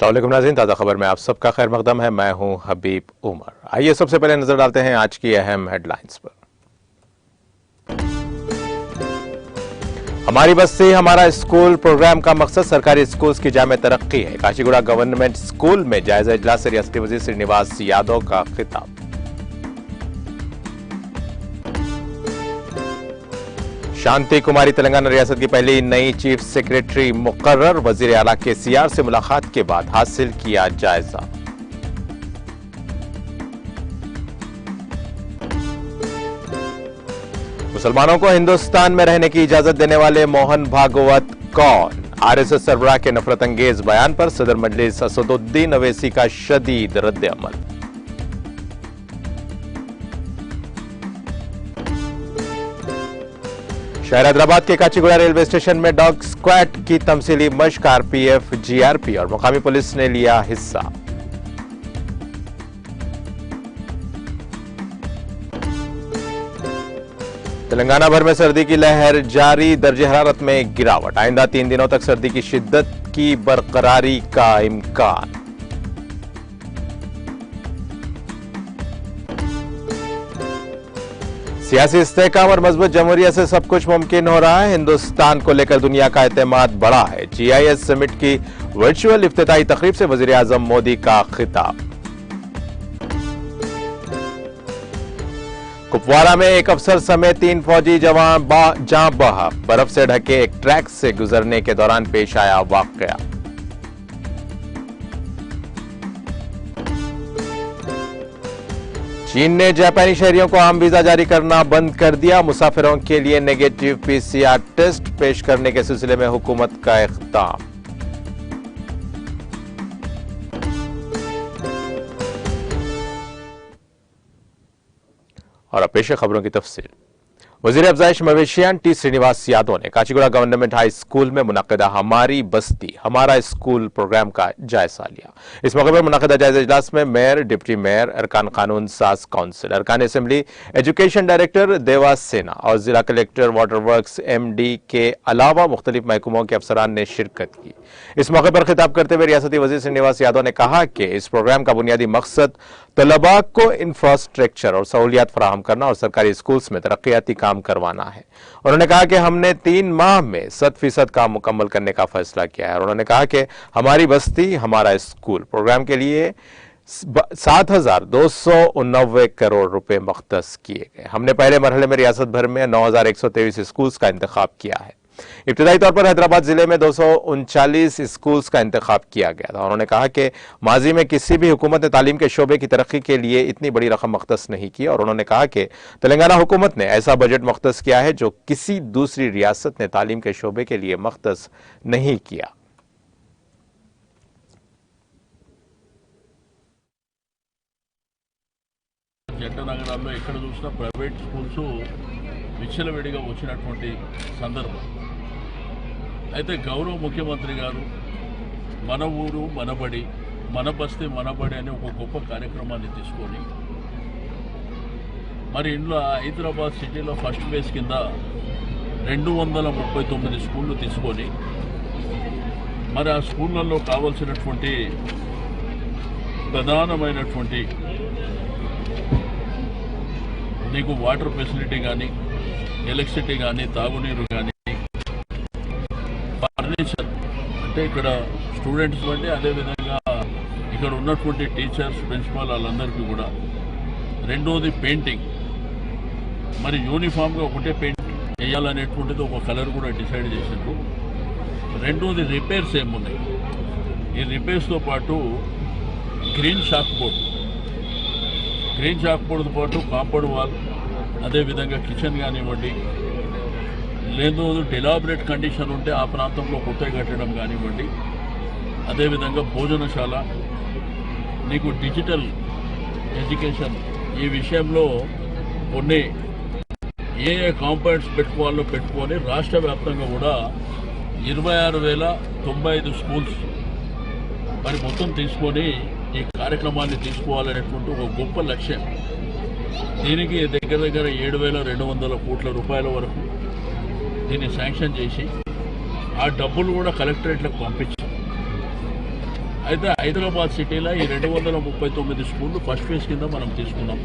अस्सलाम वालेकुम नाज़रीन, ताज़ा खबर में आप सबका खैर मकदम है। मैं हूं हबीब उमर। आइए सबसे पहले नजर डालते हैं आज की अहम हेडलाइंस पर। हमारी बस्ती हमारा स्कूल प्रोग्राम का मकसद सरकारी स्कूल्स की जामे तरक्की है। काशीगुड़ा गवर्नमेंट स्कूल में जायजा इजलास से रियासती वजीर श्रीनिवास यादव का खिताब। शांति कुमारी तेलंगाना रियासत की पहली नई चीफ सेक्रेटरी मुकर्रर। वजीर आला केसीआर से मुलाकात के बाद हासिल किया जायजा। मुसलमानों को हिंदुस्तान में रहने की इजाजत देने वाले मोहन भागवत कौन? आरएसएस सरबराह के नफरत अंगेज बयान पर सदर मजलिस असदुद्दीन अवैसी का शदीद रद्द अमल। शहर हैदराबाद के काचीगुड़ा रेलवे स्टेशन में डॉग स्क्वाड की तमसीली मश्क आरपीएफ, जीआरपी और मुकामी पुलिस ने लिया हिस्सा। तेलंगाना भर में सर्दी की लहर जारी, दर्जे हरारत में गिरावट। आइंदा 3 दिनों तक सर्दी की शिद्दत की बरकरारी का इम्कान। सियासी इस्तेहकाम और मजबूत जमहूरियत से सब कुछ मुमकिन हो रहा है। हिंदुस्तान को लेकर दुनिया का एतमाद बढ़ा है। जीआईएस समिट की वर्चुअल इफ्तिताई तकरीब से वजीर आजम मोदी का खिताब। कुपवाड़ा में एक अफसर समेत 3 फौजी जवान जाँ बहा। बर्फ से ढके एक ट्रैक से गुजरने के दौरान पेश आया वाकया। चीन ने जापानी शहरियों को आम वीजा जारी करना बंद कर दिया। मुसाफिरों के लिए नेगेटिव पीसीआर टेस्ट पेश करने के सिलसिले में हुकूमत का इख्तियार। और अब पेश खबरों की तफसील। वजीर अफजाइश मवेशियान टी श्रीनिवास यादव ने काचीगुड़ा गवर्नमेंट हाई स्कूल में मुनक्किदा हमारी बस्ती हमारा स्कूल प्रोग्राम का जायजा लिया। इस मौके पर मुनक्किदा जायजा इजलास में मेयर, डिप्टी मेयर, अरकान कानून साज काउंसिल, अरकान असेंबली, एजुकेशन डायरेक्टर देवास सेना और जिला कलेक्टर वाटर वर्क्स एमडी के अलावा मुख्तलिफ महकमों के अफसरान ने शिरकत की। इस मौके पर खिताब करते हुए रियासती वजीर श्रीनिवास यादव ने कहा कि इस प्रोग्राम का बुनियादी मकसद तलबा को इंफ्रास्ट्रक्चर और सहूलियात फराहम करना और सरकारी स्कूल्स में तरक्याती काम करवाना है। उन्होंने कहा कि हमने 3 माह में 100% काम मुकम्मल करने का फैसला किया है। और उन्होंने कहा कि हमारी बस्ती हमारा स्कूल प्रोग्राम के लिए 7,289 करोड़ रुपए मख्तस किए गए। हमने पहले मरहले में रियासत भर में 9,123 स्कूल्स का इंतखाब किया है। इब्तिदाई तौर पर हैदराबाद जिले में 239 स्कूल्स का इंतखाब किया गया था। उन्होंने कहा कि माजी में किसी भी हुकूमत ने तालीम के शोबे की तरक्की के लिए इतनी बड़ी रकम मख्तस नहीं की। और उन्होंने कहा कि तेलंगाना हुकूमत ने ऐसा बजट मख्तस किया है जो किसी दूसरी रियासत ने तालीम के शोबे के लिए मख्तस नहीं किया। జంటనగరాల్లో ఎక్కడ చూసినా ప్రైవేట్ స్కూల్స్ విచ్చలవిడిగా వచ్చినటువంటి సందర్భం. అయితే గౌరవ ముఖ్యమంత్రి గారు మన ఊరు మనబడి మన బస్తీ మనబడి అనే ఒక గొప్ప కార్యక్రమాన్ని తీసుకొని మరి ఇందులో హైదరాబాద్ సిటీలో ఫస్ట్ ఫేజ్ కింద 239 స్కూళ్ళు తీసుకొని మరి ఆ స్కూళ్ళల్లో కావాల్సినటువంటి ప్రధానమైనటువంటి నీకు వాటర్ ఫెసిలిటీ కానీ, ఎలక్ట్రిసిటీ కానీ, తాగునీరు కానీ, ఫర్నిచర్ అంటే ఇక్కడ స్టూడెంట్స్ బట్టి అదేవిధంగా ఇక్కడ ఉన్నటువంటి టీచర్స్, ప్రిన్సిపాల్ వాళ్ళందరికీ కూడా. రెండోది పెయింటింగ్, మరి యూనిఫామ్గా ఒకటే పెయింట్ వేయాలనేటువంటిది ఒక కలర్ కూడా డిసైడ్ చేశారు. రెండోది రిపేర్స్ ఏమున్నాయి, ఈ రిపేర్స్తో పాటు గ్రీన్ షాక్ బోర్డుతో పాటు కాంపౌండ్ వాల్, అదేవిధంగా కిచెన్ కానివ్వండి, లేదు డిలాబరేట్ కండిషన్ ఉంటే ఆ ప్రాంతంలో కొత్తగా కట్టడం కానివ్వండి, అదేవిధంగా భోజనశాల, నీకు డిజిటల్ ఎడ్యుకేషన్ ఈ విషయంలో కొన్ని ఏ కాంపౌండ్స్ పెట్టుకోవాలో పెట్టుకొని రాష్ట్ర వ్యాప్తంగా కూడా 26,095 స్కూల్స్ మరి మొత్తం తీసుకొని ఈ కార్యక్రమాన్ని తీసుకోవాలనేటువంటి ఒక గొప్ప లక్ష్యం. దీనికి దగ్గర 7,200 కోట్ల రూపాయల వరకు దీన్ని శాంక్షన్ చేసి ఆ డబ్బులు కూడా కలెక్టరేట్లకు పంపించాం. అయితే హైదరాబాద్ సిటీలో ఈ 239 స్కూళ్ళు ఫస్ట్ ఫేజ్ కింద మనం తీసుకున్నాం.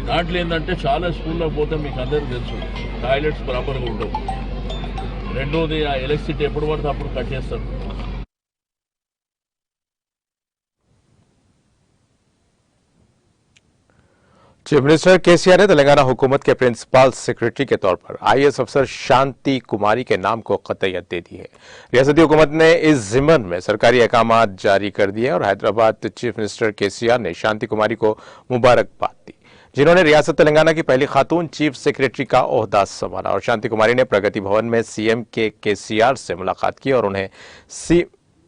దాంట్లో ఏంటంటే చాలా స్కూల్లో పోతే మీకు అందరికీ తెలుసు టాయిలెట్స్ ప్రాపర్గా ఉండవు. రెండోది ఆ ఎలక్ట్రిసిటీ ఎప్పుడు పడితే అప్పుడు కట్ చేస్తారు. चीफ मिनिस्टर केसीआर ने तेलंगाना हुकूमत के प्रिंसिपल सेक्रेटरी के तौर पर आईएएस अफसर शांति कुमारी के नाम को कतईयत दे दी है। रियासती हुकूमत ने इस जिम्मन में सरकारी अहकामात जारी कर दिए और हैदराबाद चीफ मिनिस्टर केसीआर ने शांति कुमारी को मुबारकबाद दी, जिन्होंने रियासत तेलंगाना की पहली खातून चीफ सेक्रेटरी का ओहदा संभाला। और शांति कुमारी ने प्रगति भवन में सीएम के केसीआर से मुलाकात की और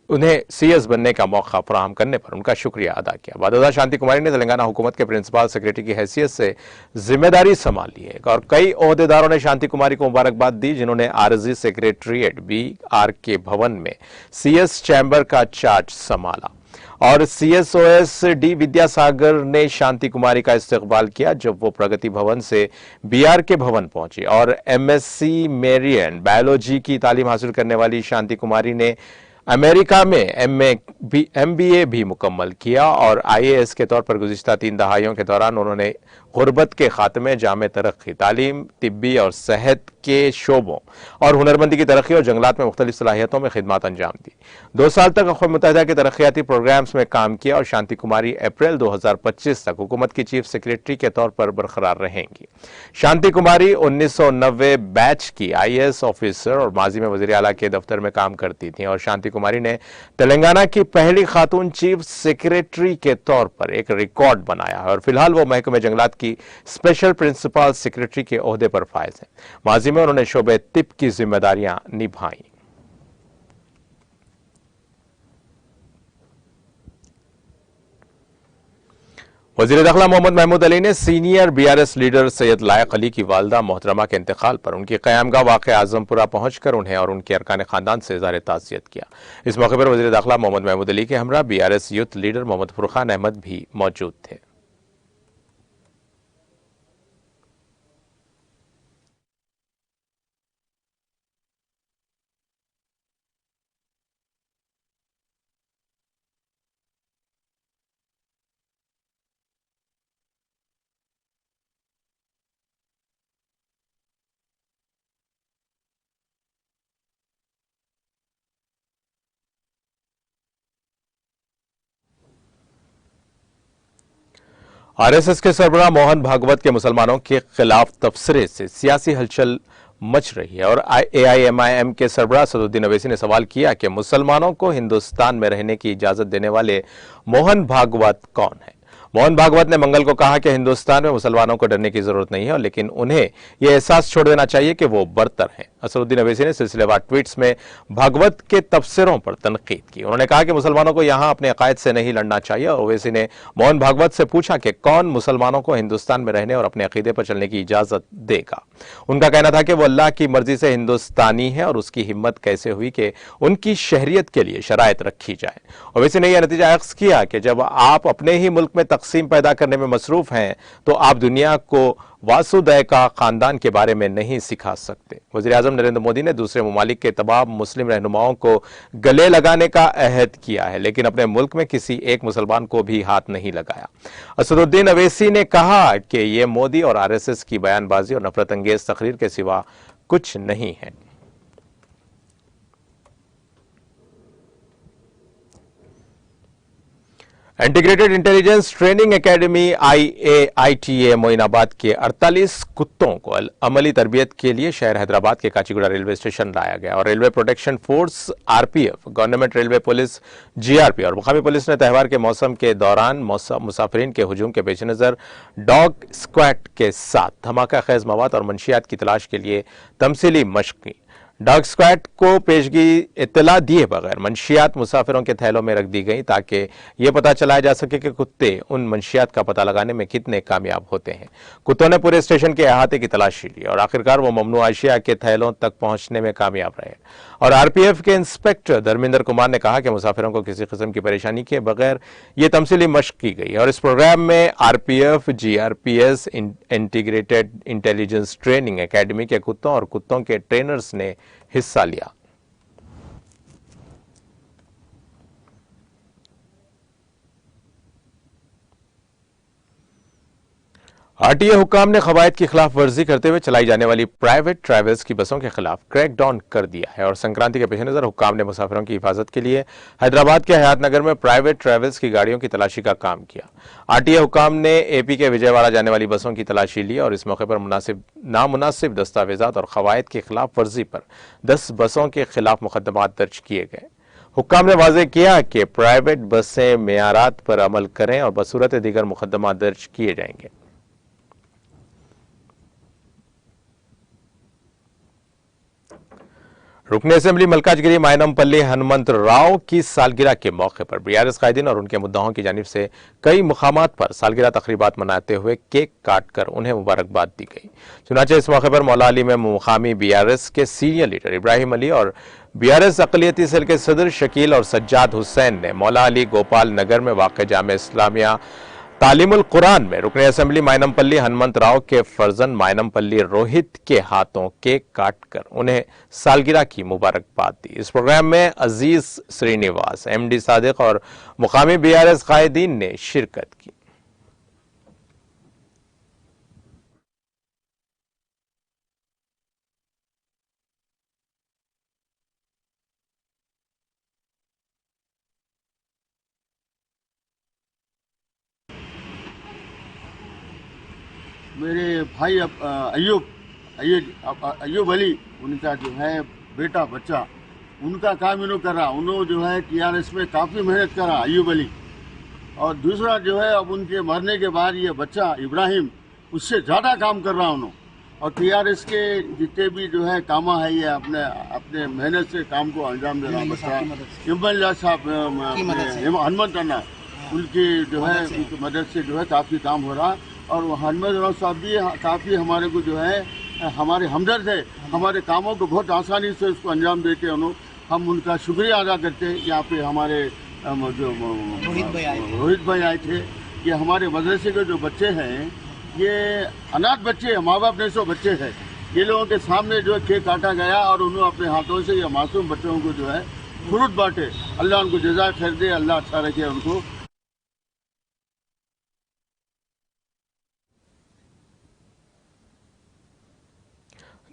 उन्हें सीएस बनने का मौका फराहम करने पर उनका शुक्रिया अदा किया। बदौदा शांति कुमारी ने तेलंगाना हुकूमत के प्रिंसिपल सेक्रेटरी की हैसियत से जिम्मेदारी संभाल ली है और कई ओहदेदारों ने शांति कुमारी को मुबारकबाद दी, जिन्होंने आरजी सेक्रेटरीट BRK भवन में सीएस चैम्बर का चार्ज संभाला। और CSOS D विद्यासागर ने शांति कुमारी का इस्तकबाल किया जब वो प्रगति भवन से BRK भवन पहुंची। और MSc मेरियन बायोलॉजी की तालीम हासिल करने वाली शांति कुमारी ने अमेरिका में MBA भी मुकम्मल किया और IAS के तौर पर गुज़िश्ता 3 दहाइयों के दौरान उन्होंने गुर्बत के खात्मे, जामे तरक्की, तालीम, तिब्बी और सेहत के शोबों और हुनरमंदी की तरक्की और जंगलात में मुख्तलिफ सलाहियतों में खिदमत अंजाम दी। 2 साल तक अक़वाम मुत्तहिदा के तरक्याती प्रोग्राम्स में काम किया और शांति कुमारी अप्रैल 2025 तक हुकूमत की चीफ सेक्रेटरी के तौर पर बरकरार रहेंगी। शांति कुमारी 1990 बैच की IAS ऑफिसर और माजी में वज़ीर आला के दफ्तर में काम करती थी और शांति कुमारी ने तेलंगाना की पहली खातून चीफ सेक्रेटरी के तौर पर एक रिकॉर्ड बनाया है और फिलहाल वो महकमे जंगलात की स्पेशल प्रिंसिपल सेक्रेटरी के ओहदे पर फायज हैं। माजी में उन्होंने शोबे तिब की जिम्मेदारियां निभाई। वज़ीर दाखिला मोहम्मद महमूद अली ने सीनियर BRS लीडर सैयद लायक अली की वालदा मोहतरमा के इंतकाल पर उनकी क़यामगाह वाक़ आज़मपुरा पहुंचकर उन्हें और उनके अरकान ख़ानदान से इज़हार ताज़ियत किया। इस मौके पर वज़ीर दाखिला मोहम्मद महमूद अली के हमरा BRS youth leader Mohammad Furkhan Ahmed भी मौजूद थे। RSS के सरबराह मोहन भागवत के मुसलमानों के खिलाफ तबसरे से सियासी हलचल मच रही है और AIMIM के सरबराह सदुद्दीन अवैसी ने सवाल किया कि मुसलमानों को हिंदुस्तान में रहने की इजाजत देने वाले मोहन भागवत कौन है। मोहन भागवत ने मंगल को कहा कि हिंदुस्तान में मुसलमानों को डरने की जरूरत नहीं है, लेकिन उन्हें यह एहसास छोड़ देना चाहिए कि वो बरतर हैं। असदुद्दीन अवैसी ने सिलसिलेवार ट्वीट्स में भागवत के तबसरों पर तनकीद की। उन्होंने कहा कि मुसलमानों को यहां अपने अकायद से नहीं लड़ना चाहिए और अवैसी ने मोहन भागवत से पूछा कि कौन मुसलमानों को हिंदुस्तान में रहने और अपने अकीदे पर चलने की इजाजत देगा। उनका कहना था कि वो अल्लाह की मर्जी से हिंदुस्तानी है और उसकी हिम्मत कैसे हुई कि उनकी शहरियत के लिए शराइत रखी जाए। अवैसी ने यह नतीजा अख्ज़ किया कि जब आप अपने ही मुल्क में तकसीम पैदा करने में मसरूफ हैं तो आप दुनिया को वासुदेव का खानदान के बारे में नहीं सिखा सकते। वज़ीर आज़म नरेंद्र मोदी ने दूसरे ममालिक के तमाम मुस्लिम रहनुमाओं को गले लगाने का अहद किया है, लेकिन अपने मुल्क में किसी एक मुसलमान को भी हाथ नहीं लगाया। असदुद्दीन अवैसी ने कहा कि यह मोदी और RSS की बयानबाजी और नफरत अंगेज तकरीर के सिवा कुछ नहीं है। Integrated intelligence training academy IAITA Moinabad के 48 कुत्तों को अमली तरबियत के लिए शहर हैदराबाद के काचीगुड़ा रेलवे स्टेशन लाया गया और railway protection force RPF, government railway police GRP और मुकामी पुलिस ने त्यौहार के मौसम के दौरान मुसाफिरीन के हुजूम के पेश नज़र डॉग स्क्वाड के साथ धमाका खेज मवाद और मंशियात की तलाश के लिए तमसीली मशक की। डॉग स्क्वाड को पेशगी इत्तला दिए बगैर मंशियात मुसाफिरों के थैलों में रख दी गई ताकि यह पता चलाया जा सके कि कुत्ते उन मंशियात का पता लगाने में कितने कामयाब होते हैं। कुत्तों ने पूरे स्टेशन के अहाते की तलाशी ली और आखिरकार वो ममनू अशिया के थैलों तक पहुंचने में कामयाब रहे। और RPF के इंस्पेक्टर धर्मेंद्र कुमार ने कहा कि मुसाफिरों को किसी किस्म की परेशानी के बगैर ये तमसीली मशक की गई और इस प्रोग्राम में RPF, GRPS, integrated intelligence training academy के कुत्तों और कुत्तों के ट्रेनर्स ने हिस्सा लिया। आरटीए हुक्काम ने कवायद की खिलाफ वर्जी करते हुए चलाई जाने वाली प्राइवेट ट्रैवल्स की बसों के खिलाफ क्रैकडाउन कर दिया है और संक्रांति के पेश नजर हुक्काम ने मुसाफिरों की हिफाजत के लिए हैदराबाद के हयात नगर में प्राइवेट ट्रैवल्स की गाड़ियों की तलाशी का काम किया। आरटीए हुक्काम ने एपी के विजयवाड़ा जाने वाली बसों की तलाशी ली और इस मौके पर नामुनासिब दस्तावेजात और कवायद की खिलाफ वर्जी पर 10 बसों के खिलाफ मुकदमात दर्ज किए गए। हुक्काम ने वाजे किया कि प्राइवेट बसें मेयारात पर अमल करें और बसूरत दीगर मुकदमा दर्ज किए जाएंगे। रुकन असेंबली मलकाजगिरी मायनमपल्ली हनुमंत राव की सालगिरह के मौके पर बीआरएस कायदीन और उनके मुद्दाओं की जानिब से कई मुकामात पर सालगिरह तकरीबात मनाते हुए केक काटकर उन्हें मुबारकबाद दी गई। चुनांचे इस मौके पर मौला अली में मुकामी बीआरएस के सीनियर लीडर इब्राहिम अली और बीआरएस अक़लियती सेल के सदर शकील और सज्जाद हुसैन ने मौला अली गोपाल नगर में वाक़ जामे इस्लामिया तालीमुल कुरान में रुकन असेंबली मायनमपल्ली हनुमंत राव के फर्जन मायनमपल्ली रोहित के हाथों केक काटकर उन्हें सालगिरह की मुबारकबाद दी। इस प्रोग्राम में अजीज श्रीनिवास, एमडी सादिक और मुकामी बीआरएस कायदीन ने शिरकत की। मेरे भाई अय्यूब अली, उनका जो है बेटा बच्चा, उनका काम इन्हों कर रहा। उन्होंने जो है टीआरएस में काफ़ी मेहनत करा अय्यूब अली। और दूसरा जो है अब उनके मरने के बाद ये बच्चा इब्राहिम उससे ज़्यादा काम कर रहा उन्होंने। और टीआरएस के जितने भी जो है काम है ये अपने मेहनत से काम को अंजाम दे रहा बच्चा। इमरान साहब हनुमंत अन्ना, उनकी जो है उनकी मदद से जो है काफ़ी काम हो रहा। और हनुमत साहब भी काफ़ी हमारे को जो है हमारे हमदर्द है, हमारे कामों को बहुत आसानी से उसको अंजाम देते हैं उन्होंने। हम उनका शुक्रिया अदा करते हैं। यहाँ पे हमारे जो रोहित भाई आए थे, ये हमारे मदरसे के जो बच्चे हैं ये अनाथ बच्चे हैं, माँ बाप नहीं सो बच्चे हैं। ये लोगों के सामने जो है केक काटा गया और उन्होंने अपने हाथों से ये मासूम बच्चों को जो है फ्रूट बांटे। अल्लाह उनको जज़ा खैर दे, अल्लाह अच्छा रखे उनको।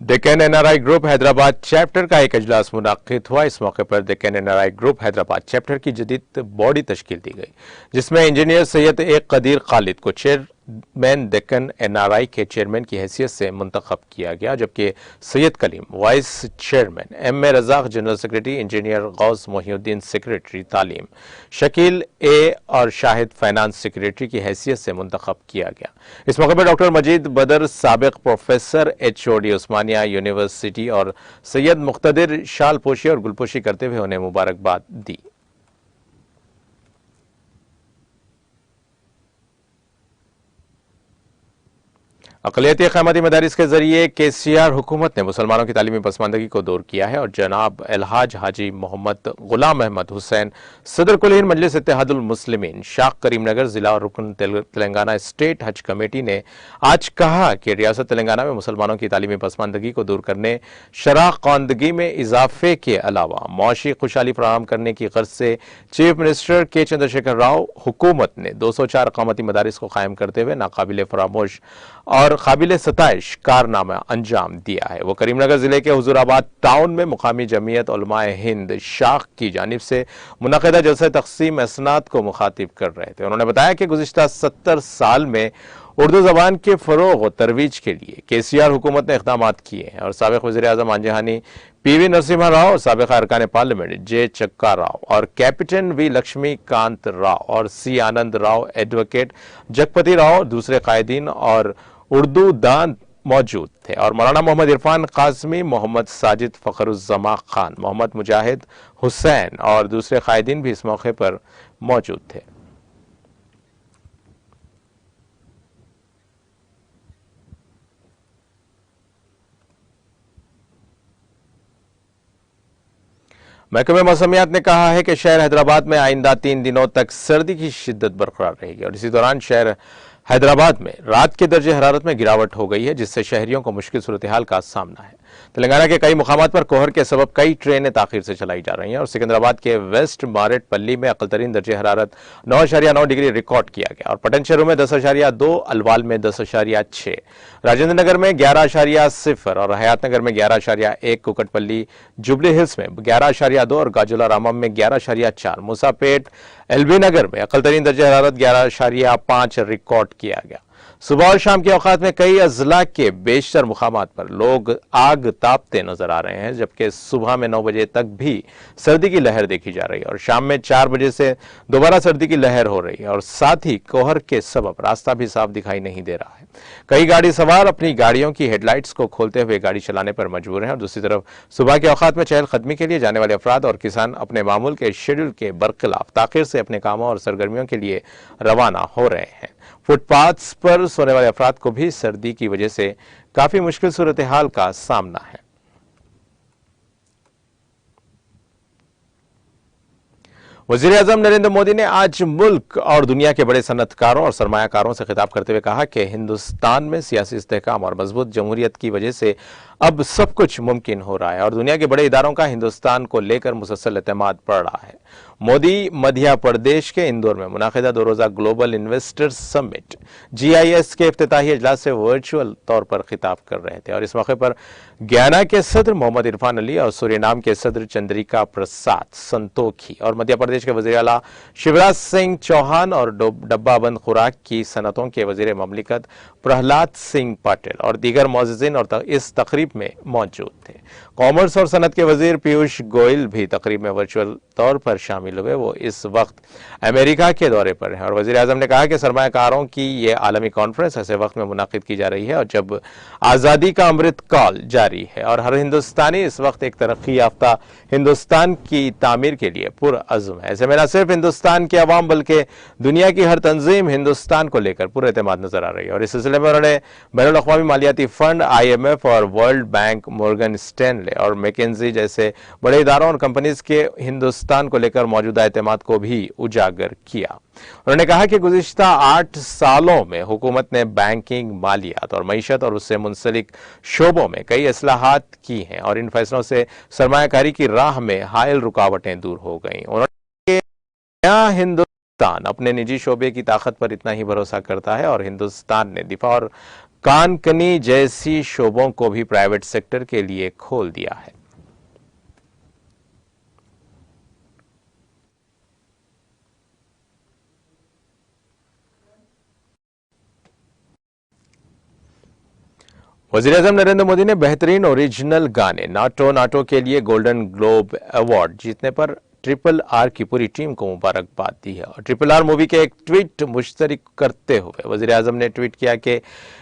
Deccan NRI group Hyderabad chapter का एक अजलास मुनाकिद हुआ। इस मौके पर Deccan NRI group Hyderabad chapter की जदीद बॉडी तश्कील दी गई, जिसमें इंजीनियर सैयद एक कदीर खालिद को चेयरमैन डेक्कन एनआरआई के चेयरमैन की हैसियत से मुंतखब किया गया, जबकि Syed Kaleem vice chairman, M A Razak general secretary, engineer Ghouse Mohiuddin secretary तालीम, शकील ए और शाहिद फाइनेंस सेक्रेटरी की हैसियत से मुंतखब किया गया। इस मौके पर डॉक्टर मजीद बदर, साबिक प्रोफेसर HOD उस्मानिया यूनिवर्सिटी और सैयद मुख्तदिर शाल पोशी और गुलपोशी करते हुए उन्हें मुबारकबाद दी। अक़लियती क़यामती मदारिस के जरिए KCR हुकूमत ने मुसलमानों की तालीमी पसमानदगी को दूर किया है और जनाब अलहाज हाजी मोहम्मद गुलाम अहमद हुसैन, सदर कुल हिंद मजलिस इत्तेहादुल मुस्लिमीन शाख करीमनगर जिला और रुकन तेलंगाना स्टेट हज कमेटी ने आज कहा कि रियासत तेलंगाना में मुसलमानों की तालीमी पसमानदगी को दूर करने, शरह ख़वानदगी में इजाफे के अलावा मौशी खुशहाली फराहम करने की गर्ज से चीफ मिनिस्टर के चंद्रशेखर राव हुकूमत ने 204 क़यामती मदारिस को कायम करते हुए नाकाबिले फरामोश और काबिल सताइश कारनामा अंजाम दिया है। वो करीमनगर जिले के हुजूराबाद टाउन में मुकामी जमीयत उलमाए हिंद शाख की जानिब से मुनक़दा जलसा तक़सीम असनाद को मुखातिब कर रहे थे। उन्होंने बताया कि गुज़िश्ता 70 साल में उर्दू ज़बान के फ़रोग़ और तरवीज के लिए KCR हुकूमत ने इक़दाम किए हैं और साबिक़ वज़ीर-ए-आज़म आंजहानी PV नरसिम्हा राव और साबिक़ अरकान पार्लियामेंट J चक्का राव और कैप्टन V लक्ष्मीकांत राव और C आनंद राव, एडवोकेट जगपति राव, दूसरे कायदीन और उर्दू दान मौजूद थे और मौलाना मोहम्मद इरफान काज़मी, मोहम्मद साजिद फ़खरुज़्ज़मा खान, मोहम्मद मुजाहिद हुसैन और दूसरे कायदीन भी इस मौके पर मौजूद थे। महकमे मौसमियात ने कहा है कि शहर हैदराबाद में आइंदा 3 दिनों तक सर्दी की शिद्दत बरकरार रहेगी और इसी दौरान शहर हैदराबाद में रात के दर्जे हरारत में गिरावट हो गई है, जिससे शहरियों को मुश्किल सूरत हाल का सामना है। तेलंगाना के कई मुकामात पर कोहर के सबब कई ट्रेनें ताखिर से चलाई जा रही हैं और सिकंदराबाद के वेस्ट मारेटपल्ली में अकलतरीन दर्जे हरारत 9.9 डिग्री रिकॉर्ड किया गया और पटनचेरू में 10.2, अलवाल में 10.6, राजेंद्र नगर में 11.0 और हयातनगर में 11.1, कुकटपल्ली जुबली हिल्स में 11.2 और गाजुला रामम में 11.4, मूसापेट एलबी नगर में अकलतरीन दर्जे हरारत 11.5 रिकॉर्ड किया गया। सुबह और शाम के औकात में कई अजला के बेशतर मुकामात पर लोग आग तापते नजर आ रहे हैं, जबकि सुबह में 9 बजे तक भी सर्दी की लहर देखी जा रही है और शाम में 4 बजे से दोबारा सर्दी की लहर हो रही है और साथ ही कोहर के सबब रास्ता भी साफ दिखाई नहीं दे रहा है। कई गाड़ी सवार अपनी गाड़ियों की हेडलाइट्स को खोलते हुए गाड़ी चलाने पर मजबूर हैं और दूसरी तरफ सुबह के औकात में चहलकदमी के लिए जाने वाले अफराद और किसान अपने मामूल के शेड्यूल के बरखिलाफ ताखिर से अपने कामों और सरगर्मियों के लिए रवाना हो रहे हैं। फुटपाथ्स पर सोने वाले अफराद को भी सर्दी की वजह से काफी मुश्किल सूरत हाल का सामना है। वज़ीर-ए-आज़म नरेंद्र मोदी ने आज मुल्क और दुनिया के बड़े सनअतकारों और सरमायाकारों से खिताब करते हुए कहा कि हिंदुस्तान में सियासी इस्तेहकाम और मजबूत जमहूरियत की वजह से अब सब कुछ मुमकिन हो रहा है और दुनिया के बड़े इदारों का हिंदुस्तान को लेकर मुसलसल एतमाद बढ़ रहा है। मोदी मध्य प्रदेश के इंदौर में मुनाकिदा 2 रोजा ग्लोबल इन्वेस्टर्स समिट GIS के इफ्तिताही इजलास से वर्चुअल तौर पर खिताब कर रहे थे और इस मौके पर गयाना के सदर मोहम्मद इरफान अली और सूरीनाम के सदर चंद्रिका प्रसाद संतोखी और मध्य प्रदेश के वज़ीर आला शिवराज सिंह चौहान और डब्बाबंद खुराक की सनतों के वज़ीर ममलिकत प्रहलाद सिंह पटेल और दीगर मोअज़्ज़िज़ीन और इस तकरीब में मौजूद थे। कॉमर्स और सनत के वज़ीर पीयूष गोयल भी तकरीब में वर्चुअल तौर पर शामिल हुए। वो इस वक्त अमेरिका के दौरे पर हैं और वज़ीर आज़म ने कहा कि सरमायाकारों की ये आलमी कॉन्फ्रेंस ऐसे वक्त में मुनाकिद की जा रही है और जब आज़ादी का अमृत काल जारी है और हर हिंदुस्तानी इस वक्त एक तरक्की याफ्ता हिंदुस्तान की तामीर के लिए पुरअज़्म है। ऐसे में न सिर्फ हिंदुस्तान के अवाम बल्कि दुनिया की हर तंजीम हिंदुस्तान को लेकर पूरे एतमाद नजर आ रही है और इस सिलसिले में उन्होंने बैनुल अक़वामी मालियाती फंड IMF और वर्ल्ड बैंक, मॉर्गन स्टैनले और मैकेंजी जैसे बड़े इदारों और कंपनीज के हिंदुस्तान को लेकर मौजूदा एतमाद को भी उजागर किया। उन्होंने कहा कि गुज़िश्ता 8 सालों में हुकूमत ने बैंकिंग, मालियात और मईशत और उससे मुंसलिक शोबों में कई इस्लाहात की हैं और इन फैसलों से सरमायाकारी की राह में हायल रुकावटें दूर हो गई। उन्होंने कहा हिंदुस्तान अपने निजी शोबे की ताकत पर इतना ही भरोसा करता है और हिंदुस्तान ने दिफा और कानकनी जैसी शोबों को भी प्राइवेट सेक्टर के लिए खोल दिया है। वज़ीर-ए-आज़म नरेंद्र मोदी ने बेहतरीन ओरिजिनल गाने नाटो के लिए गोल्डन ग्लोब अवार्ड जीतने पर RRR की पूरी टीम को मुबारकबाद दी है और RRR मूवी के एक ट्वीट मुश्तरक करते हुए वज़ीर-ए-आज़म ने ट्वीट किया कि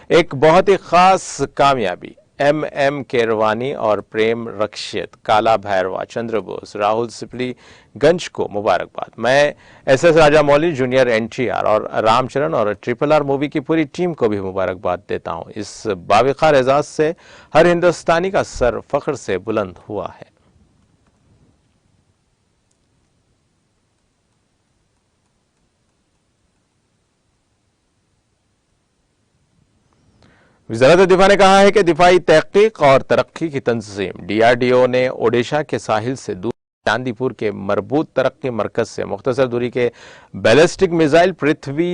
एक बहुत ही खास कामयाबी MM केरवानी और प्रेम रक्षित, काला भैरवा, चंद्र बोस, राहुल सिपलीगंज को मुबारकबाद। मैं SS राजा मौली, जूनियर NTR और रामचरण और RRR मूवी की पूरी टीम को भी मुबारकबाद देता हूं। इस बाविकार एजाज से हर हिंदुस्तानी का सर फख्र से बुलंद हुआ है। वज़ारत दिफा ने कहा है कि दिफाई तहकीक और तरक्की की तंजीम DRDO ने ओडिशा के साहिल से दूर चांदीपुर के मरबूत तरक्की मरकज से मुख्तसर दूरी के बैलिस्टिक मिसाइल पृथ्वी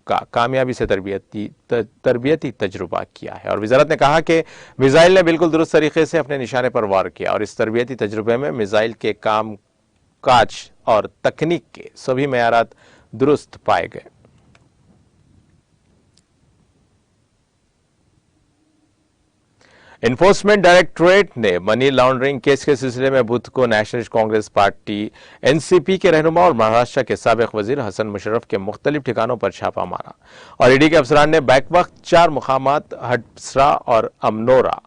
का कामयाबी से तरबियती तजुर्बा किया है और वज़ारत ने कहा कि मिसाइल ने बिल्कुल दुरुस्त तरीके से अपने निशाने पर वार किया और इस तरबियती तजुर्बे में मिसाइल के काम काज और तकनीक के सभी मेयारात दुरुस्त पाए गए। एनफोर्समेंट डायरेक्टोरेट ने मनी लॉन्ड्रिंग केस के सिलसिले में बुध को नेशनलिस्ट कांग्रेस पार्टी NCP के रहनुमा और महाराष्ट्र के साबिक वजीर हसन मुशर्रफ के मुख्तलिफ ठिकानों पर छापा मारा और ईडी के अफसरान ने बैक वक्त 4 मुकामात हडसरा और अमनोरा,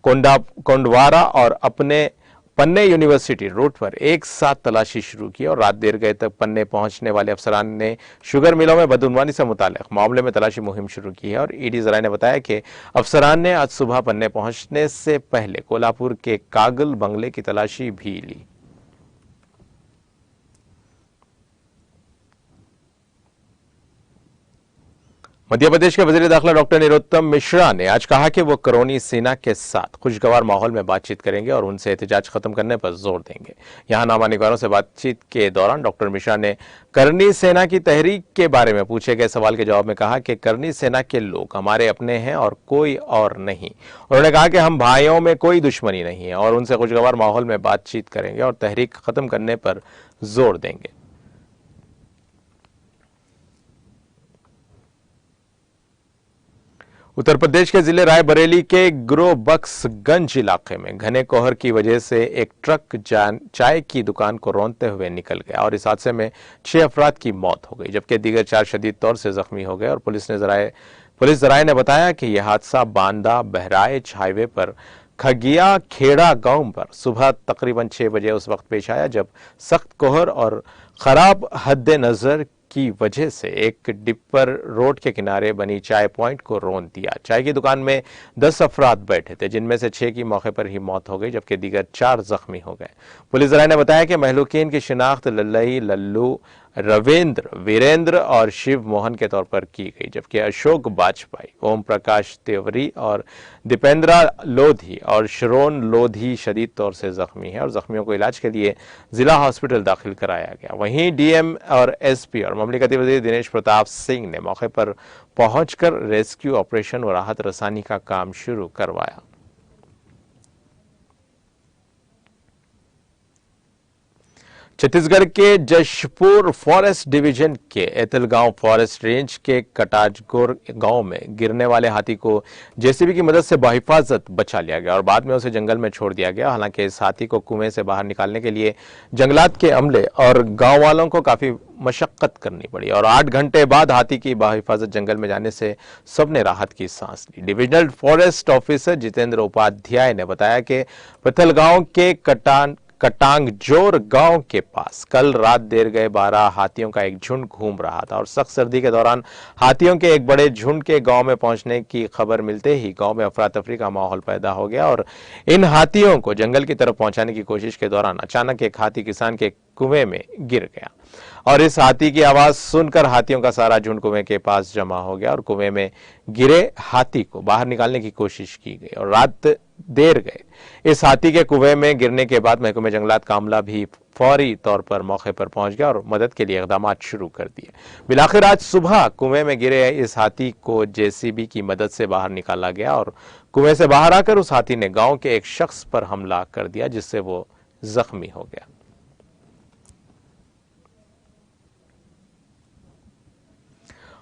कोंडवारा और अपने पन्ने यूनिवर्सिटी रोड पर एक साथ तलाशी शुरू की और रात देर गए तक पन्ने पहुंचने वाले अफसरान ने शुगर मिलों में बदउनवानी से मुताल्लिक मामले में तलाशी मुहिम शुरू की है और ईडी जराये ने बताया कि अफसरान ने आज सुबह पन्ने पहुंचने से पहले कोल्हापुर के कागल बंगले की तलाशी भी ली। मध्य प्रदेश के वजीर दाखिला डॉक्टर नरोत्तम मिश्रा ने आज कहा कि वो करौनी सेना के साथ खुशगवार माहौल में बातचीत करेंगे और उनसे एहतजाज खत्म करने पर जोर देंगे। यहां नामानिकारों से बातचीत के दौरान डॉक्टर मिश्रा ने करनी सेना की तहरीक के बारे में पूछे गए सवाल के जवाब में कहा कि करनी सेना के लोग हमारे अपने हैं और कोई और नहीं। उन्होंने कहा कि हम भाइयों में कोई दुश्मनी नहीं है और उनसे खुशगवार माहौल में बातचीत करेंगे और तहरीक खत्म करने पर जोर देंगे। उत्तर प्रदेश के जिले रायबरेली के गुरुबख्शगंज इलाके में घने कोहर की वजह से एक ट्रक चाय की दुकान को रौंदते हुए निकल गया और इस हादसे में 6 अफराद की मौत हो गई, जबकि दीगर 4 शदीद तौर से जख्मी हो गए। और पुलिस जराये ने बताया कि यह हादसा बांदा बहराइच हाईवे पर खगिया खेड़ा गांव पर सुबह तकरीबन 6 बजे उस वक्त पेश आया जब सख्त कोहर और खराब हद्दे नजर की वजह से एक डिपर रोड के किनारे बनी चाय पॉइंट को रौंद दिया। चाय की दुकान में 10 अफराद बैठे थे, जिनमें से 6 की मौके पर ही मौत हो गई, जबकि दीगर 4 जख्मी हो गए। पुलिस जराये ने बताया कि महलूकीन की शिनाख्त लल्लई, लल्लू, रविंद्र, वीरेंद्र और शिव मोहन के तौर पर की गई, जबकि अशोक बाजपाई, ओम प्रकाश तेवरी और दीपेंद्रा लोधी और शरोन लोधी शदीद तौर से जख्मी है और जख्मियों को इलाज के लिए जिला हॉस्पिटल दाखिल कराया गया। वहीं डीएम और एसपी और ममलिकती वजीर दिनेश प्रताप सिंह ने मौके पर पहुंचकर रेस्क्यू ऑपरेशन और राहत रसानी का काम शुरू करवाया। छत्तीसगढ़ के जशपुर फॉरेस्ट डिवीजन के एतलगांव फॉरेस्ट रेंज के कटाजगोर गांव में गिरने वाले हाथी को जेसीबी की मदद से बहिफाजत बचा लिया गया और बाद में उसे जंगल में छोड़ दिया गया। हालांकि इस हाथी को कुएं से बाहर निकालने के लिए जंगलात के अमले और गांव वालों को काफी मशक्कत करनी पड़ी और 8 घंटे बाद हाथी की बहिफाजत जंगल में जाने से सबने राहत की सांस ली। Divisional forest officer Jitendra Upadhyay ने बताया कि पथलगांव के कटांगजोर गांव के पास कल रात देर गए 12 हाथियों का एक झुंड घूम रहा था और सख्त सर्दी के दौरान हाथियों के एक बड़े झुंड के गांव में पहुंचने की खबर मिलते ही गांव में अफरा तफरी का माहौल पैदा हो गया और इन हाथियों को जंगल की तरफ पहुंचाने की कोशिश के दौरान अचानक एक हाथी किसान के कुएं में गिर गया और इस हाथी की आवाज सुनकर हाथियों का सारा झुंड कुएं के पास जमा हो गया और कुएं में गिरे हाथी को बाहर निकालने की कोशिश की गई और रात देर गए इस हाथी के कुएं में गिरने के बाद महकमे जंगलात का अमला भी फौरी तौर पर मौके पर पहुंच गया और मदद के लिए इकदाम शुरू कर दिए। बिलाखिर आज सुबह कुएं में गिरे इस हाथी को जेसीबी की मदद से बाहर निकाला गया और कुएं से बाहर आकर उस हाथी ने गांव के एक शख्स पर हमला कर दिया, जिससे वो जख्मी हो गया।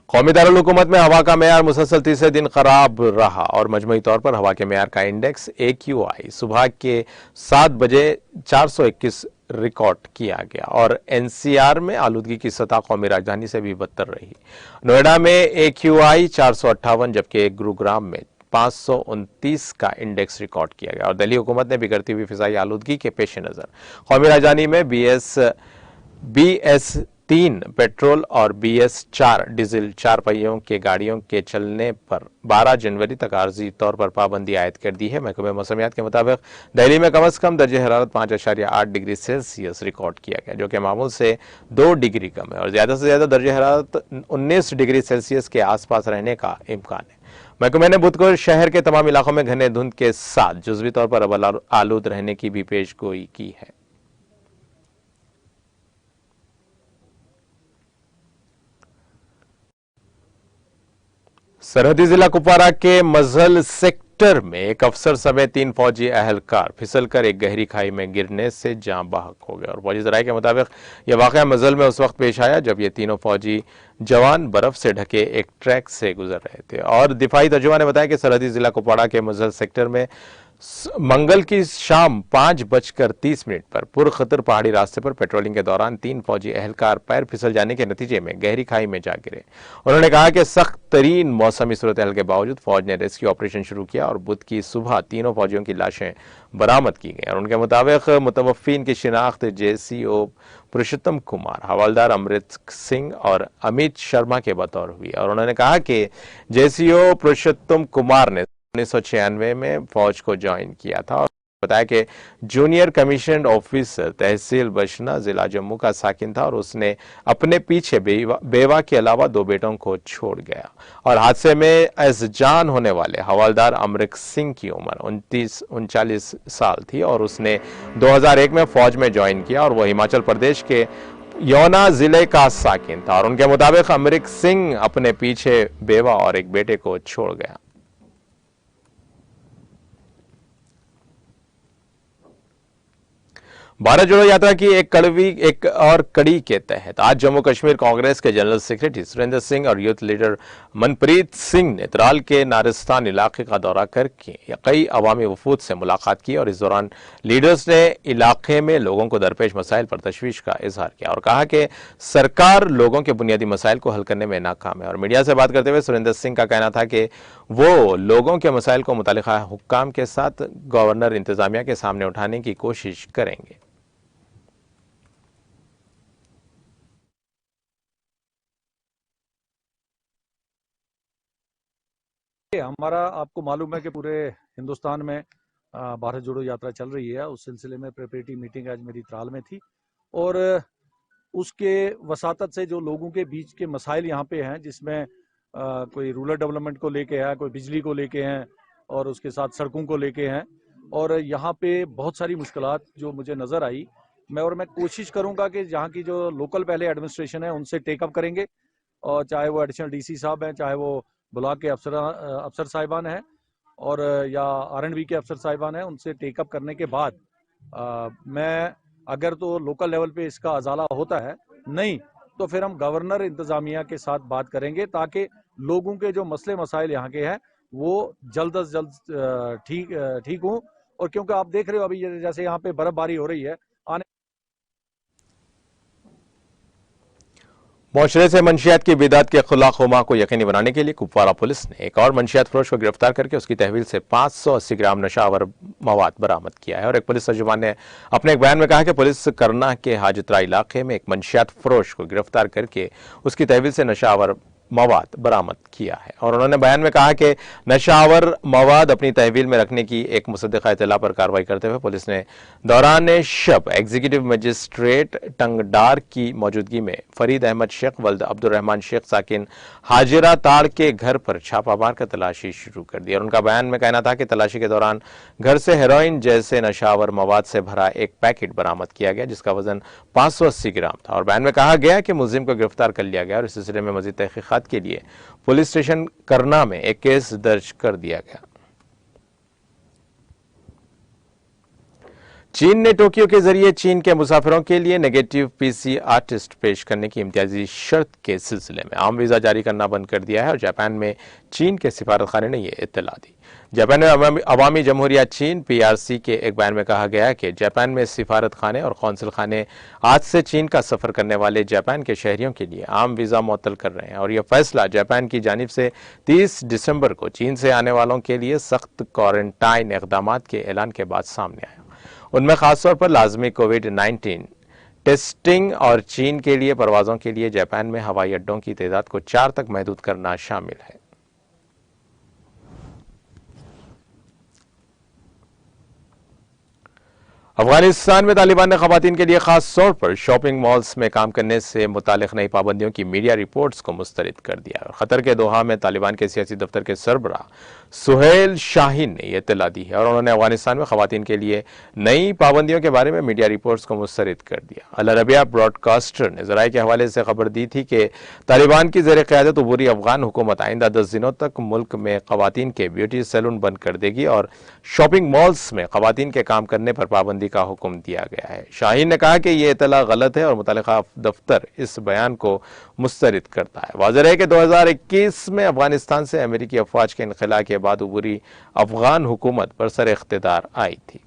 कौमी दारुल हुकूमत में हवा का मेयार मुसलसल तीसरे दिन खराब रहा और मजमूई तौर पर हवा के मेयार का इंडेक्स AQI सुबह के 7 बजे 421 रिकॉर्ड किया गया और NCR में आलूदगी की सतह कौमी राजधानी से भी बदतर रही। नोएडा में AQI 458 जबकि गुरुग्राम में 529 का इंडेक्स रिकॉर्ड किया गया और दिल्ली हुकूमत ने बिगड़ती हुई फिजाई आलूदगी के पेश नजर कौमी राजधानी में BS3 पेट्रोल और BS4 डीजल 4 पहियों के गाड़ियों के चलने पर 12 जनवरी तक आर्जी तौर पर पाबंदी आयद कर दी है। महकमे मौसमियात के मुताबिक दिल्ली में कम से कम दर्जे हरारत 5.8 डिग्री सेल्सियस रिकॉर्ड किया गया, जो कि मामूल से 2 डिग्री कम है और ज्यादा से ज्यादा दर्जे हरारत 19 डिग्री सेल्सियस के आसपास रहने का इम्कान है। महकमे ने बुध को शहर के तमाम इलाकों में घने धुंध के साथ जुज़वी तौर पर अव्वल आलूद रहने की भी पेशगोई की है। सरहदी जिला कुपवारा के मजहल सेक्टर में एक अफसर समेत 3 फौजी अहलकार फिसलकर एक गहरी खाई में गिरने से जाँ बहक हो गए और फौजी जराये के मुताबिक यह वाकया मजहल में उस वक्त पेश आया जब ये तीनों फौजी जवान बर्फ से ढके एक ट्रैक से गुजर रहे थे और दिफाई तर्जुमा ने बताया कि सरहदी जिला कुपवाड़ा के मजहल सेक्टर में मंगल की शाम 5:30 पर पुरखतर पहाड़ी रास्ते पर पेट्रोलिंग के दौरान 3 फौजी अहलकार पैर फिसल जाने के नतीजे में गहरी खाई में जा गिरे। उन्होंने कहा कि सख्त तरीन मौसमी सूरत-ए-हाल के बावजूद फौज ने रेस्क्यू ऑपरेशन शुरू किया और बुध की सुबह तीनों फौजियों की लाशें बरामद की गई और उनके मुताबिक मुतवफ़्फ़ीन की शिनाख्त JCO पुरुषोत्तम कुमार, हवलदार अमृत सिंह और अमित शर्मा के बतौर हुई और उन्होंने कहा कि JCO पुरुषोत्तम कुमार ने 1996 में फौज को ज्वाइन किया था। बताया कि जूनियर कमीशन ऑफिसर तहसील बशना जिला जम्मू का साकिन था और उसने अपने पीछे बेवा के अलावा 2 बेटों को छोड़ गया और हादसे में एज़जान होने वाले हवालदार अमरिक सिंह की उम्र 39 साल थी और उसने 2001 में फौज में ज्वाइन किया और वह हिमाचल प्रदेश के यौना जिले का साकिन था और उनके मुताबिक अमरिक सिंह अपने पीछे बेवा और एक बेटे को छोड़ गया। भारत जोड़ो यात्रा की एक और कड़ी के तहत आज जम्मू कश्मीर कांग्रेस के जनरल सेक्रेटरी सुरेंद्र सिंह और यूथ लीडर मनप्रीत सिंह ने त्राल के नारिस्तान इलाके का दौरा करके कई अवामी वफूद से मुलाकात की और इस दौरान लीडर्स ने इलाके में लोगों को दरपेश मसाइल पर तशवीश का इजहार किया और कहा कि सरकार लोगों के बुनियादी मसाइल को हल करने में नाकाम है। और मीडिया से बात करते हुए सुरेंद्र सिंह का कहना था कि वो लोगों के मसाइल को मुतल्लिका हुक्काम के साथ गवर्नर इंतजामिया के सामने उठाने की कोशिश करेंगे। हमारा आपको मालूम है कि पूरे हिंदुस्तान में भारत जोड़ो यात्रा चल रही है। उस सिलसिले में प्रिपरेटरी मीटिंग आज मेरी त्राल में थी और उसके वसातत से जो लोगों के बीच के मसाइल यहाँ पे हैं, जिसमें कोई रूरल डेवलपमेंट को लेके है, कोई बिजली को लेके हैं और उसके साथ सड़कों को लेके हैं और यहाँ पे बहुत सारी मुश्किलात जो मुझे नज़र आई। मैं कोशिश करूँगा कि यहाँ की जो लोकल पहले एडमिनिस्ट्रेशन है उनसे टेकअप करेंगे और चाहे वो एडिशनल डीसी साहब हैं, चाहे वो ब्लॉक के अफसर साहिबान हैं और या R&B के अफसर साहिबान हैं, उनसे टेकअप करने के बाद मैं अगर तो लोकल लेवल पे इसका अजाला होता है, नहीं तो फिर हम गवर्नर इंतजामिया के साथ बात करेंगे ताकि लोगों के जो मसले मसाइल यहाँ के हैं वो जल्द अज जल्द ठीक हों। और क्योंकि आप देख रहे हो अभी जैसे यहाँ पे बर्फबारी हो रही है, मुआशरे से मंशियात की बिदात के खिलाफ खुमा को यकीनी बनाने के लिए कुपवारा पुलिस ने एक और मंशियात फरोश को गिरफ्तार करके उसकी तहवील से 580 ग्राम नशावर मवाद बरामद किया है। और एक पुलिस तर्जुमान ने अपने एक बयान में कहा कि पुलिस करना के हाजतरा इलाके में एक मंशियात फरोश को गिरफ्तार करके उसकी तहवील से नशावर मवाद बरामद किया है। और उन्होंने बयान में कहा कि नशावर मवाद अपनी तहवील में रखने की एक मुसद्दिका इतला पर कार्रवाई करते हुए पुलिस ने दौरान शब एग्जीक्यूटिव मजिस्ट्रेट टंगडार की मौजूदगी में फरीद अहमद शेख वल्द अब्दुर्रहमान शेख साकिन हाजिरा ताड़ के घर पर छापा मारकर तलाशी शुरू कर दी। और उनका बयान में कहना था कि तलाशी के दौरान घर से हेरोइन जैसे नशावर मवाद से भरा एक पैकेट बरामद किया गया जिसका वजन 580 ग्राम था। और बयान में कहा गया कि मुलजिम को गिरफ्तार कर लिया गया और इस सिलसिले में मजीद तहकीकात के लिए पुलिस स्टेशन करना में एक केस दर्ज कर दिया गया। चीन ने टोक्यो के जरिए चीन के मुसाफिरों के लिए नेगेटिव PCR टेस्ट पेश करने की इम्तियाजी शर्त के सिलसिले में आम वीजा जारी करना बंद कर दिया है और जापान में चीन के सिफारतखाने ने यह इत्तला दी। जापान में अवामी जमहूरिया चीन PRC के एक बयान में कहा गया है कि जापान में सिफारत खाने और कौंसिल खाने आज से चीन का सफर करने वाले जापान के शहरियों के लिए आम वीजा मुअत्तल कर रहे हैं और यह फैसला जापान की जानिब से 30 दिसंबर को चीन से आने वालों के लिए सख्त क्वारंटाइन इकदाम के ऐलान के बाद सामने आया। उनमें खासतौर पर लाजमी कोविड-19 टेस्टिंग और चीन के लिए परवाजों के लिए जापान में हवाई अड्डों की तादाद को 4 तक महदूद करना शामिल है। अफगानिस्तान में तालिबान ने खवातीन के लिए खास तौर पर शॉपिंग मॉल्स में काम करने से मुतालिक नई पाबंदियों की मीडिया रिपोर्ट्स को मुस्तरद कर दिया और खतर के दोहा में तालिबान के सियासी दफ्तर के सरबराह सुहेल शाहीन ने यह इत्तला दी है और उन्होंने अफगानिस्तान में खवातीन के लिए नई पाबंदियों के बारे में मीडिया रिपोर्ट्स को मुस्तरद कर दिया। अल अरबिया ब्रॉडकास्टर ने जराये के हवाले से खबर दी थी कि तालिबान की ज़ेर क़यादत उबूरी अफगान हुकूमत आइंदा 10 दिनों तक मुल्क में खवातीन के ब्यूटी सैलून बंद कर देगी और शॉपिंग मॉल्स में खवातीन के काम करने पर पाबंदी का हुक्म दिया गया है। शाहीन ने कहा कि यह इत्तला गलत है और मुतल्लिका दफ्तर इस बयान को मुस्तरद करता है। वाज़ेह है कि 2021 में अफगानिस्तान से अमेरिकी अफवाज के इनखला के बाद उबूरी अफगान हुकूमत बरसर इख्तिदार आई थी।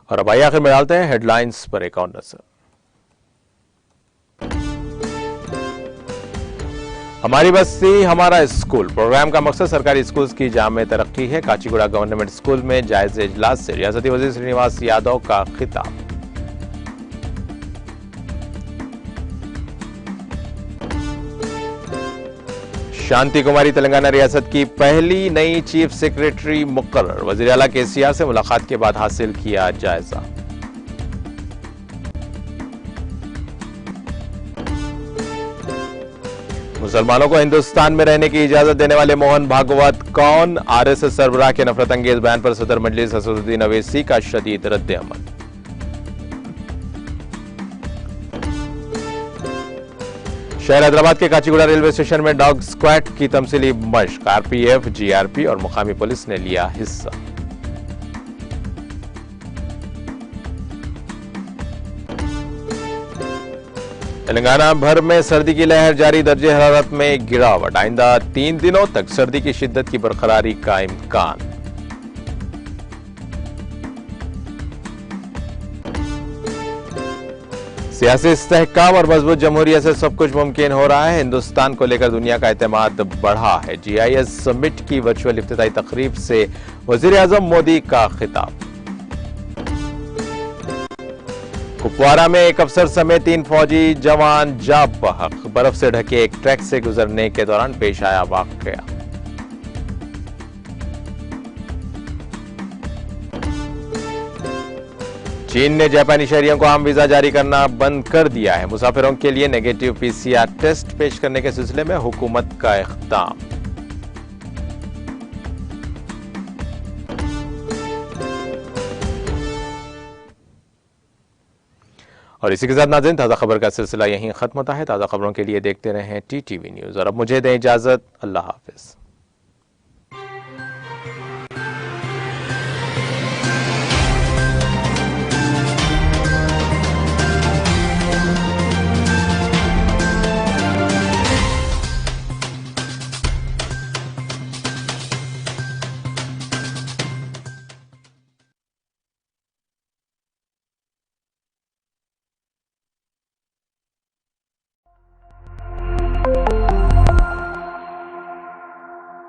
और अब आइए आखिर में डालते हैं हेडलाइंस पर एक और नजर। हमारी बस्ती हमारा स्कूल प्रोग्राम का मकसद सरकारी स्कूल की जामे तरक्की है। काचीगुड़ा गवर्नमेंट स्कूल में जायजे इजलास से रियासती वजीर श्रीनिवास यादव का खिताब। शांति कुमारी तेलंगाना रियासत की पहली नई चीफ सेक्रेटरी मुकर्रर। वजीर आला केसीआर से मुलाकात के बाद हासिल किया जायजा। मुसलमानों को हिंदुस्तान में रहने की इजाजत देने वाले मोहन भागवत कौन? आरएसएस सरबराह के नफरत अंगेज बयान पर सदर मजलिस असदुद्दीन अवैसी का शदीद रद्द-ए-अमल। शहर हैदराबाद के काचीगुड़ा रेलवे स्टेशन में डॉग स्क्वाड की तमसीली मशक। आरपीएफ, जीआरपी और मुकामी पुलिस ने लिया हिस्सा। तेलंगाना भर में सर्दी की लहर जारी, दर्जे हरारत में गिरावट। आइंदा 3 दिनों तक सर्दी की शिद्दत की बरकरारी का इम्कान। सियासी इस्तेहकाम और मजबूत जमहूरियत से सब कुछ मुमकिन हो रहा है। हिंदुस्तान को लेकर दुनिया का एतमाद बढ़ा है। जीआईएस समिट की वर्चुअल इफ्तिताई तकरीब से वजीर आजम मोदी का खिताब। कुपवारा में एक अफसर समेत 3 फौजी जवान जाँ बहक। बर्फ से ढके एक ट्रैक से गुजरने के दौरान पेश आया वाकया। चीन ने जापानी शहरियों को आम वीजा जारी करना बंद कर दिया है। मुसाफिरों के लिए नेगेटिव पीसीआर टेस्ट पेश करने के सिलसिले में हुकूमत का इख्तिताम। और इसी के साथ नाज़रीन ताज़ा खबर का सिलसिला यहीं खत्म होता है। ताज़ा खबरों के लिए देखते रहें टीटीवी न्यूज़ और अब मुझे दें इजाजत। अल्लाह हाफिज।